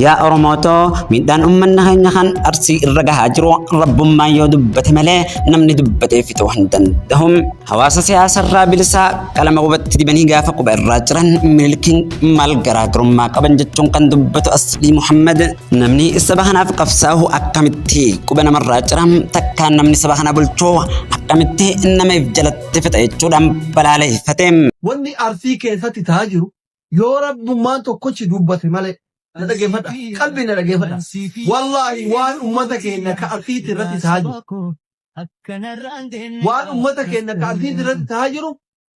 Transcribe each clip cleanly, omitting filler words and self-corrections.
يا أرموتو ميدان أمنا هنيا خان أرسي الرجع هاجرو رب ما يدبت ملأ نمني دبت في توهندن هم حواس سياسة الرابلسا كلام قبت تبني جافق بالراجران ملكين مال جراجرم ما قبل جتون كان دبت أصلي محمد نمني السبخنا في قفساه أكمتي كبنا مراجرام تكان نمني سبخنا بالجو أكمتي إنما يفجلت تفتح جودام بلالي فتم وني أرسي كيسة تهاجرو يا رب ما تكوش دبت ملأ ندقفتا قلبنا ندقفتا والله وان أمتك إنك أرثيت الرد تهاجر وان أمتك إنك أرثيت الرد تهاجر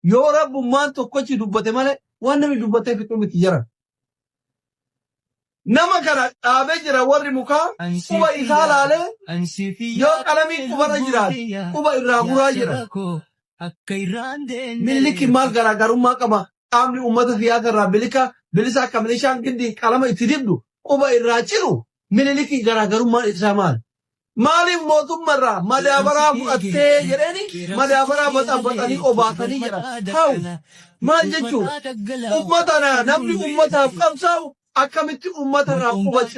يا رب ما تقوش دبته ماله وان نمي دبته في تومي تجارة نما كنا أبجرا وري مكا كوبا إسال عليه يا كلامي كوبا رجرات كوبا إرابو رجرات ملك مال كرا كروما كما أمني أمته فيها كرا بلسا كمليشان كندي كلامه يتريبدو كوبا إراجلو ملك كرا كروما إسمال مالي موتوم مرة مدابرا أتجرني مدابرا بتأني أوباتني جرا هاو ما جتشو أمتنا نبني أمتها بخمسة أكملت أمتنا أوباتش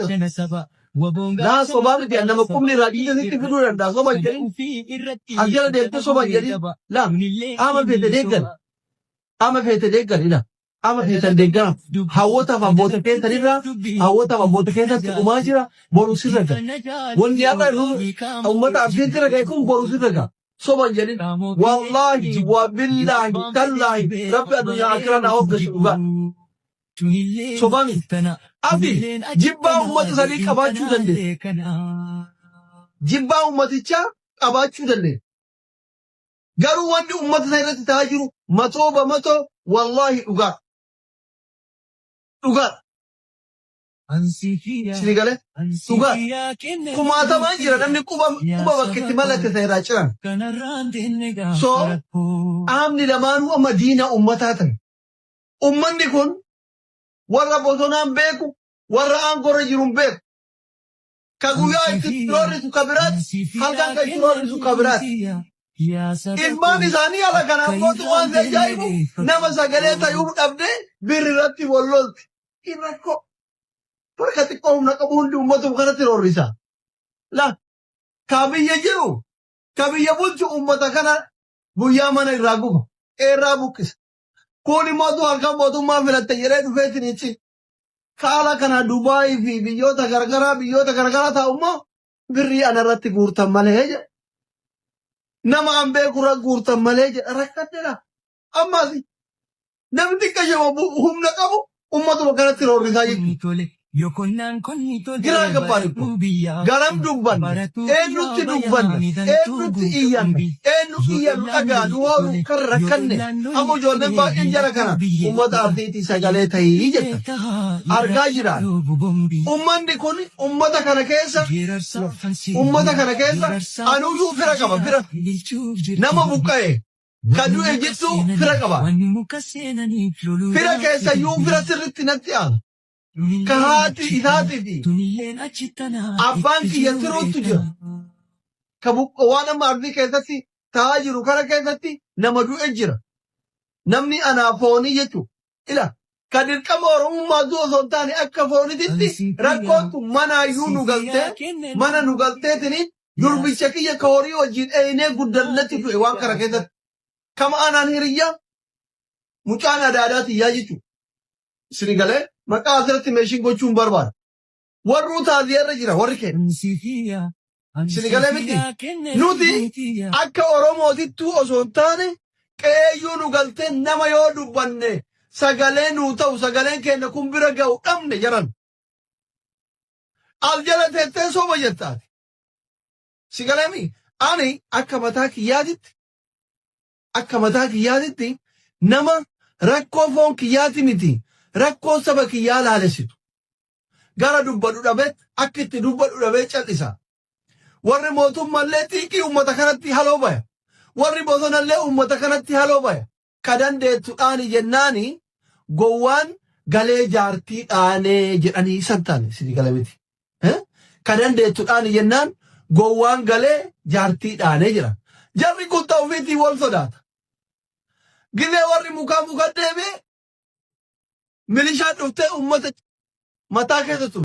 لا صباح دي أنا مقوم لراجل جدي تفيدو رندا صباح جدي أجل ديكتو صباح جدي لا أما في تدقل أما في تدقل لا أما في تدقل هاوتا فبوت كيسة ريرا هاوتا فبوت كيسة تكماجرا بروسي رجع والنيابة أمتا أبين ترجع يكون بروسي رجع صباح جدي والله وبالله تالله رب الدنيا أكرنا أوكش صباح أبي جبا أمت سالي كباچو دندي جبا أمتيچا كباچو دندي غارو واني أمت سايرت تهاجرو متو بمتو والله ugar sini gale ugar kumata manjira namni kuba bakati malate sayrachiran so amni lamanu madina ummatatan ummanni kun warra bosonan beku warra angora jirum beku kaguya itirori su kabirat halkan ka itirori su kabirat ilmani zani ala kana motu wanze jaibu nama sagaleta yubu dabde birratti wollol inako perkati ko nakabundi ummatu kana terorisa la kabiya jiru kabiya bunchu ummata kana buya mana iragu erabukis koni modu halkan modu ma filatte yere du fetinichi kala kana dubai fi biyota gargara ta umma birri anarratti gurtan maleje nama ambe kura gurtan maleje rakatela amma namti kajabu humna qabu ummatu kana terorisa yitu Gira gabari ko garam dubban eenutti dubban eenutti iyyan aga duwaru karrakanne amo jone ba injara kana ummata artiti sagale tayi jetta arga jira ummanni kun ummata kana keessa anu yu fira qaba fira nama buqqa'e kadu ejittu fira qaba fira keessa yu fira sirritti natti ala kahati idati di abanki yasiro tuja kabuk wana mardi kaisati tajiru kara kaisati namadu ejira namni ana foni yetu ila kadir kamoru madu zontani akka foni ditti rakotu mana yunu galte tini yurbichakiya kawri wajin ene guddallati tu wan kara kaisati kama ana hiriya mucana dadati yajitu sinigale maka asirratti meeshin gochuun barbaada warru taaziyarra jira warri kenna sinigalee miti nuti akka oromootittuu osoo hin taane qeeyyuu nu galtee nama yoo dubbanne sagalee nuu ta'u sagaleen keenya kun bira ga'u dhabne jaran al jala teettee soba jettaati sigalee mi ani akka mataa kiyyaatitti nama rakkoo foon kiyyaati miti rakkoo saba kiyyaa laalessitu gara dubbadhu dhabet akkitti dubbadhu dhabee cal'isa warri mootummallee xiiqii ummata kanatti haloo baya warri bosonallee ummata kanatti haloo baya ka dandeettu dhaani jennaani gowwaan galee jaartii dhaanee jedhanii isan taane sidii galamiti ka dandeettu dhaani jennaan gowwaan galee jaartii dhaanee jira jarri kun ta'u fiitii wal sodaata gizee warri mukaa deebee milishaan dhuftee ummata mataa keessattu